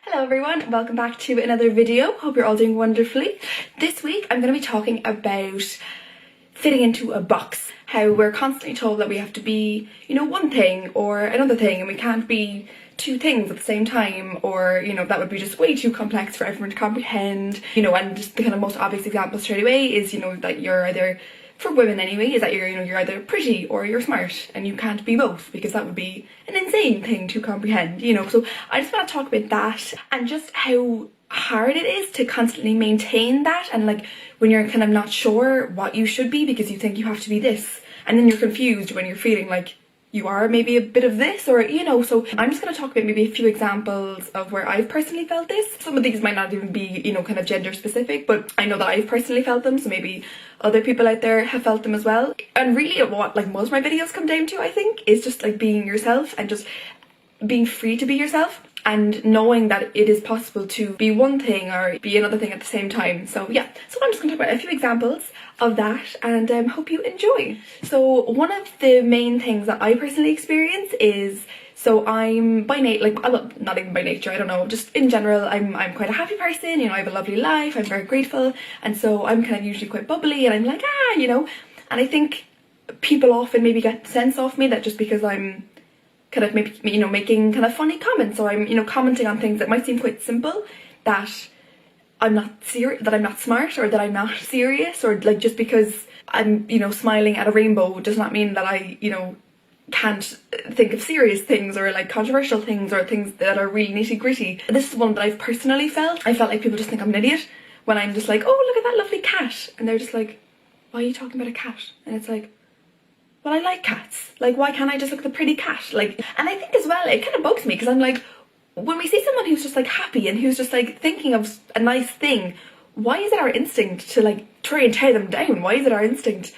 Hello everyone, welcome back to another video. Hope you're all doing wonderfully. This week I'm going to be talking about fitting into a box. How we're constantly told that we have to be, one thing or another thing, and we can't be two things at the same time, or, that would be just way too complex for everyone to comprehend. And just the kind of most obvious example straight away is, that you're either, for women anyway, is that you're either pretty or you're smart, and you can't be both, because that would be an insane thing to comprehend, So I just want to talk about that and just how hard it is to constantly maintain that, and like when you're kind of not sure what you should be because you think you have to be this, and then you're confused when you're feeling like you are maybe a bit of this, or so I'm just going to talk about maybe a few examples of where I've personally felt this. Some of these might not even be kind of gender specific, but I know that I've personally felt them, so maybe other people out there have felt them as well. And really what like most of my videos come down to, I think, is just like being yourself and just being free to be yourself, and knowing that it is possible to be one thing or be another thing at the same time. So yeah, so I'm just going to talk about a few examples of that, and hope you enjoy. So one of the main things that I personally experience is, so I'm by nature, not even by nature, I don't know, just in general, I'm quite a happy person, I have a lovely life, I'm very grateful, and so I'm kind of usually quite bubbly, and I'm like, and I think people often maybe get the sense off me that just because I'm kind of maybe, making kind of funny comments, or I'm, commenting on things that might seem quite simple, that I'm not that I'm not smart, or that I'm not serious, or like just because I'm, smiling at a rainbow does not mean that I, can't think of serious things, or like controversial things, or things that are really nitty gritty. This is one that I've personally felt. I felt like people just think I'm an idiot when I'm just like, oh, look at that lovely cat, and they're just like, why are you talking about a cat? And it's like, well, I like cats. Like, why can't I just look at the pretty cat? Like, and I think as well, it kind of bugs me, because I'm like, when we see someone who's just like happy and who's just like thinking of a nice thing, why is it our instinct to like try and tear them down? Why is it our instinct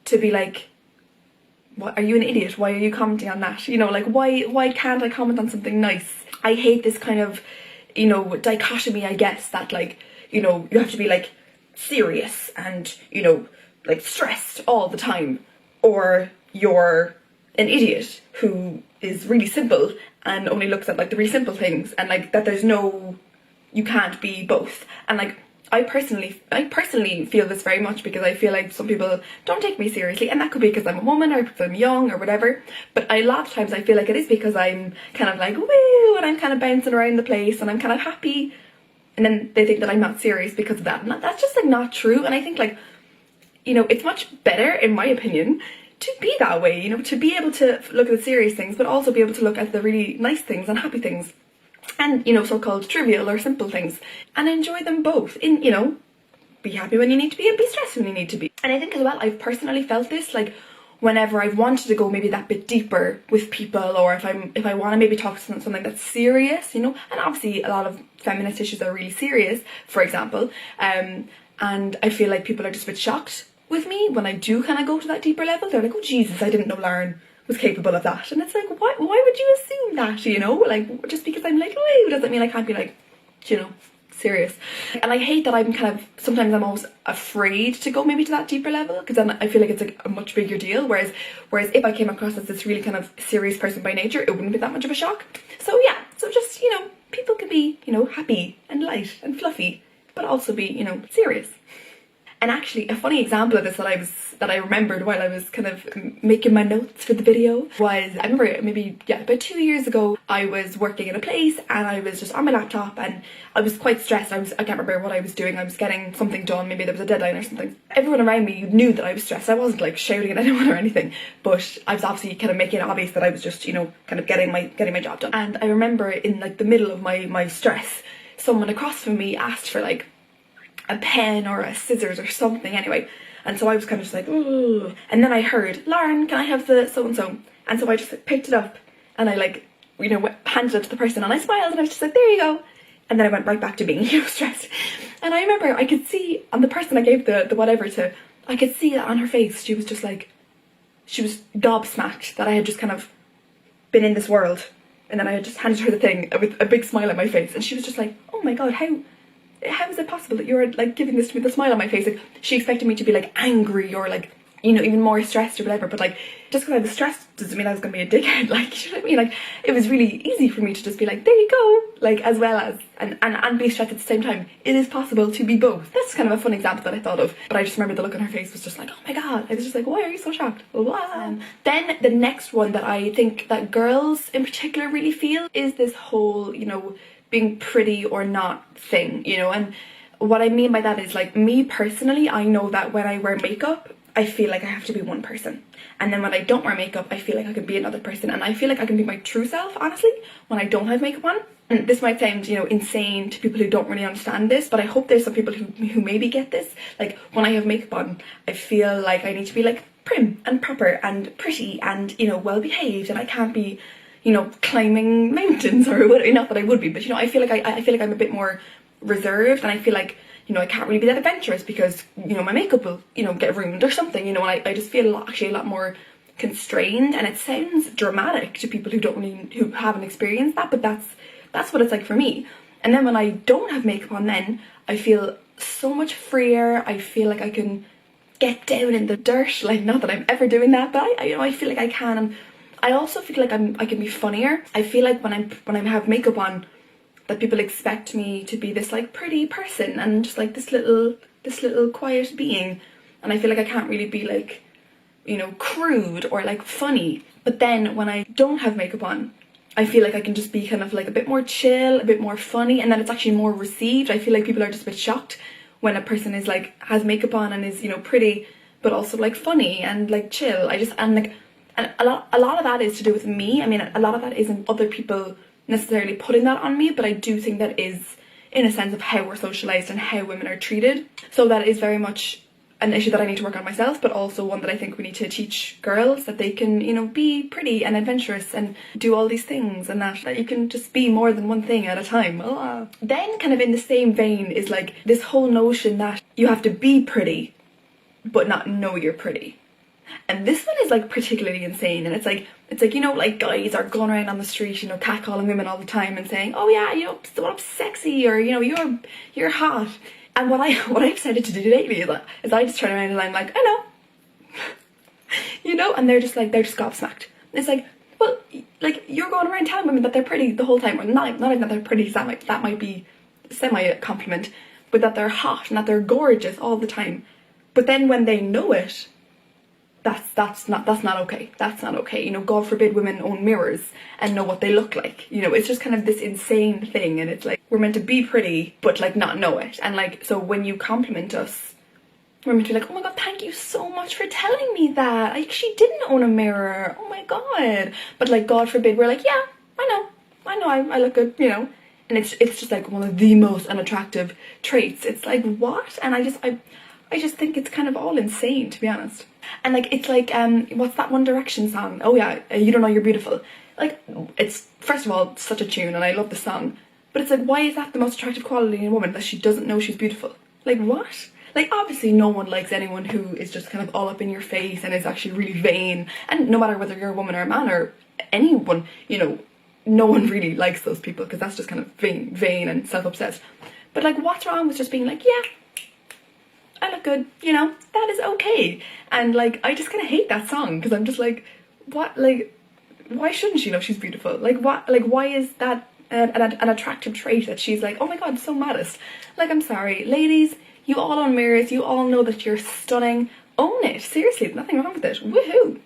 to be like, what, are you an idiot? Why are you commenting on that? Like, why can't I comment on something nice? I hate this kind of, dichotomy, I guess, that like, you have to be like serious and, like stressed all the time, or you're an idiot who is really simple and only looks at like the really simple things, and like that you can't be both. And like I personally feel this very much, because I feel like some people don't take me seriously, and that could be because I'm a woman, or because I'm young, or whatever, but a lot of times I feel like it is because I'm kind of like woo, and I'm kind of bouncing around the place, and I'm kind of happy, and then they think that I'm not serious because of that, and that's just like not true. And I think like, it's much better, in my opinion, to be that way, to be able to look at the serious things, but also be able to look at the really nice things and happy things, and, so-called trivial or simple things, and enjoy them both. Be happy when you need to be, and be stressed when you need to be. And I think as well, I've personally felt this, like, whenever I've wanted to go maybe that bit deeper with people, or if I want to maybe talk to something that's serious, and obviously a lot of feminist issues are really serious, for example, and I feel like people are just a bit shocked with me when I do kind of go to that deeper level. They're like, oh Jesus, I didn't know Lauren was capable of that. And it's like, why would you assume that, like, just because I'm like, oh, doesn't mean I can't be like, serious. And I hate that sometimes I'm always afraid to go maybe to that deeper level, because then I feel like it's like a much bigger deal, whereas if I came across as this really kind of serious person by nature, it wouldn't be that much of a shock. So yeah, so just, people can be, happy and light and fluffy, but also be, serious. And actually, a funny example of this that I remembered while I was kind of making my notes for the video was, I remember about 2 years ago, I was working in a place, and I was just on my laptop, and I was quite stressed. I can't remember what I was doing. I was getting something done. Maybe there was a deadline or something. Everyone around me knew that I was stressed. I wasn't like shouting at anyone or anything, but I was obviously kind of making it obvious that I was just, kind of getting my job done. And I remember in like the middle of my stress, someone across from me asked for like a pen or a scissors or something anyway, and so I was kind of just like, ooh, and then I heard, Lauren, can I have the so-and-so? And so I just picked it up, and I like, handed it to the person, and I smiled, and I was just like, there you go. And then I went right back to being, stressed. And I remember I could see on the person I gave the whatever to, I could see that on her face, she was just like, she was gobsmacked that I had just kind of been in this world, and then I had just handed her the thing with a big smile on my face, and she was just like, oh my god, how is it possible that you're like giving this to me with a smile on my face? Like, she expected me to be like angry or like you know, even more stressed or whatever. But like, just because I was stressed doesn't mean I was gonna be a dickhead. Like, you know what I mean? Like, it was really easy for me to just be like, there you go, like, as well as and be stressed at the same time. It is possible to be both. That's kind of a fun example that I thought of, but I just remember the look on her face was just like, oh my god. I was just like, why are you so shocked? Then the next one that I think that girls in particular really feel is this whole, you know, being pretty or not thing, you know. And what I mean by that is, like, me personally, I know that when I wear makeup, I feel like I have to be one person, and then when I don't wear makeup, I feel like I can be another person, and I feel like I can be my true self, honestly, when I don't have makeup on. And this might sound, you know, insane to people who don't really understand this, but I hope there's some people who maybe get this. Like, when I have makeup on, I feel like I need to be like prim and proper and pretty and, you know, well behaved, and I can't be, you know, climbing mountains or whatever. Not that I would be, but, you know, I feel like I feel like I'm a bit more reserved, and I feel like, you know, I can't really be that adventurous because, you know, my makeup will, you know, get ruined or something, you know. And I just feel actually a lot more constrained, and it sounds dramatic to people who haven't experienced that, but that's what it's like for me. And then when I don't have makeup on, then I feel so much freer. I feel like I can get down in the dirt, like, not that I'm ever doing that, but I you know, I feel like I can. And I also feel like I can be funnier. I feel like when I have makeup on, that people expect me to be this like pretty person and just like this little quiet being, and I feel like I can't really be like, you know, crude or like funny. But then when I don't have makeup on, I feel like I can just be kind of like a bit more chill, a bit more funny, and then it's actually more received. I feel like people are just a bit shocked when a person is like, has makeup on and is, you know, pretty but also like funny and like chill. And a lot of that is to do with me. I mean, a lot of that isn't other people necessarily putting that on me, but I do think that is in a sense of how we're socialized and how women are treated. So that is very much an issue that I need to work on myself, but also one that I think we need to teach girls, that they can, you know, be pretty and adventurous and do all these things, and that you can just be more than one thing at a time. Then kind of in the same vein is like this whole notion that you have to be pretty but not know you're pretty. And this one is like particularly insane, and it's like, you know, like guys are going around on the street, you know, catcalling women all the time and saying, oh yeah, you know, so I'm sexy, or, you know, you're hot. And what I've decided to do lately is I just turn around and I'm like, I know. You know, and they're just gobsmacked. It's like, well, like, you're going around telling women that they're pretty the whole time, or not even that they're pretty, that might be semi-compliment, but that they're hot and that they're gorgeous all the time. But then when they know it, that's not okay. That's not okay. You know, God forbid women own mirrors and know what they look like. You know, it's just kind of this insane thing, and it's like, we're meant to be pretty but like not know it. And like, so when you compliment us, we're meant to be like, oh my god, thank you so much for telling me that. Like, she didn't own a mirror. Oh my god. But like, God forbid, we're like, yeah, I know I look good, you know. And it's just like one of the most unattractive traits. It's like, what? And I just think it's kind of all insane, to be honest. And like, it's like, what's that One Direction song? Oh yeah, You Don't Know You're Beautiful. Like, it's, first of all, such a tune, and I love the song, but it's like, why is that the most attractive quality in a woman, that she doesn't know she's beautiful? Like, what? Like, obviously no one likes anyone who is just kind of all up in your face and is actually really vain, and no matter whether you're a woman or a man or anyone, you know, no one really likes those people, because that's just kind of vain and self-obsessed. But like, what's wrong with just being like, yeah, I look good, you know, that is okay. And like, I just kind of hate that song, because I'm just like, what, like, why shouldn't she know she's beautiful? Like, what, like, why is that an attractive trait that she's like, oh my god, so modest? Like, I'm sorry, ladies, you all own mirrors, you all know that you're stunning, own it, seriously, there's nothing wrong with it, woohoo.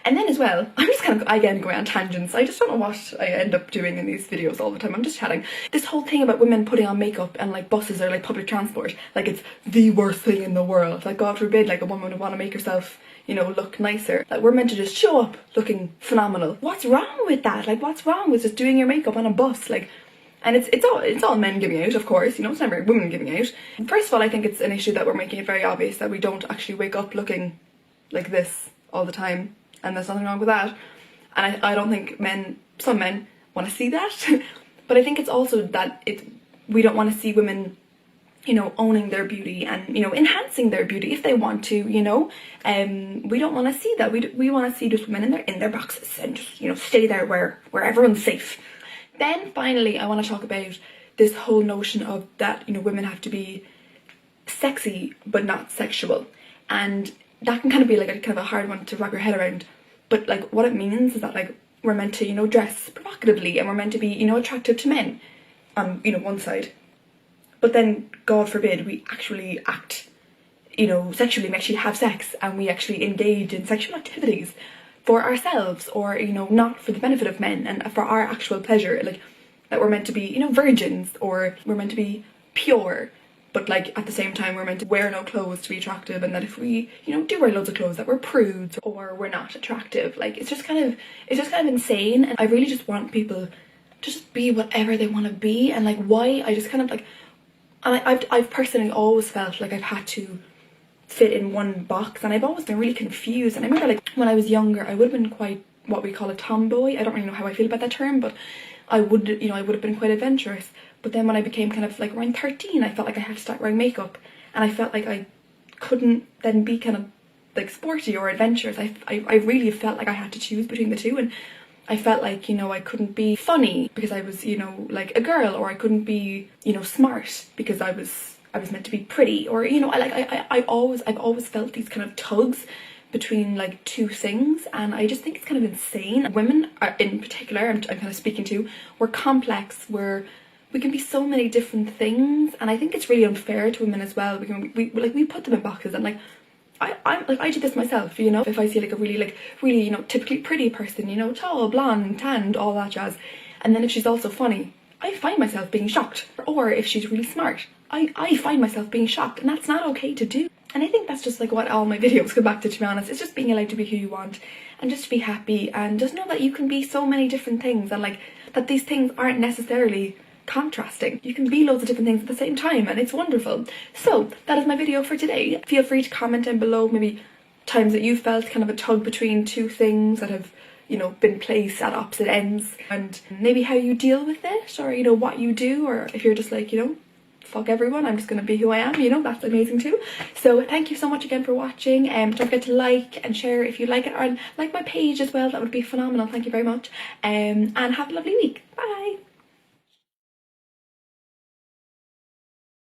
And then as well, I'm just kind of, again, going on tangents. I just don't know what I end up doing in these videos all the time. I'm just chatting. This whole thing about women putting on makeup and like buses or like public transport, like it's the worst thing in the world. Like, God forbid, like a woman would want to make herself, you know, look nicer. Like, we're meant to just show up looking phenomenal. What's wrong with that? Like, what's wrong with just doing your makeup on a bus? Like, and it's all men giving out, of course, you know, it's never women giving out. First of all, I think it's an issue that we're making it very obvious that we don't actually wake up looking like this all the time. And there's nothing wrong with that. And I don't think some men want to see that. But I think it's also that we don't want to see women, you know, owning their beauty and, you know, enhancing their beauty if they want to, you know. We don't want to see that. We want to see just women in their boxes and just, you know, stay there where everyone's safe. Then finally, I want to talk about this whole notion of that, you know, women have to be sexy but not sexual. And that can kind of be like a kind of a hard one to wrap your head around. But like what it means is that like we're meant to, you know, dress provocatively and we're meant to be, you know, attractive to men on, you know, one side. But then, God forbid, we actually act, you know, sexually, we actually have sex and we actually engage in sexual activities for ourselves, or, you know, not for the benefit of men and for our actual pleasure. Like that we're meant to be, you know, virgins, or we're meant to be pure, but like at the same time we're meant to wear no clothes to be attractive, and that if we, you know, do wear loads of clothes that we're prudes or we're not attractive. Like it's just kind of insane. And I really just want people to just be whatever they want to be. And like why I just kind of like, and I've personally always felt like I've had to fit in one box, and I've always been really confused. And I remember like when I was younger I would have been quite what we call a tomboy. I don't really know how I feel about that term, but I would, you know, I would have been quite adventurous. But then when I became kind of like around 13, I felt like I had to start wearing makeup, and I felt like I couldn't then be kind of like sporty or adventurous. I really felt like I had to choose between the two, and I felt like, you know, I couldn't be funny because I was, you know, like a girl, or I couldn't be, you know, smart because I was meant to be pretty, or, you know, I've always felt these kind of tugs between like two things, and I just think it's kind of insane. Women are, in particular, I'm kind of speaking to, we're complex, we can be so many different things, and I think it's really unfair to women as well. We put them in boxes, and like I do this myself, you know. If I see like a really, you know, typically pretty person, you know, tall, blonde, tanned, all that jazz, and then if she's also funny, I find myself being shocked. Or if she's really smart, I find myself being shocked, and that's not okay to do. And I think that's just like what all my videos come back to be honest. It's just being allowed to be who you want, and just be happy, and just know that you can be so many different things, and like that these things aren't necessarily contrasting. You can be loads of different things at the same time, and it's wonderful. So that is my video for today. Feel free to comment down below maybe times that you felt kind of a tug between two things that have, you know, been placed at opposite ends, and maybe how you deal with it, or, you know, what you do, or if you're just like, you know, fuck everyone, I'm just gonna be who I am, you know, that's amazing too. So thank you so much again for watching. Don't forget to like and share if you like it, or like my page as well, that would be phenomenal. Thank you very much, and have a lovely week. Bye.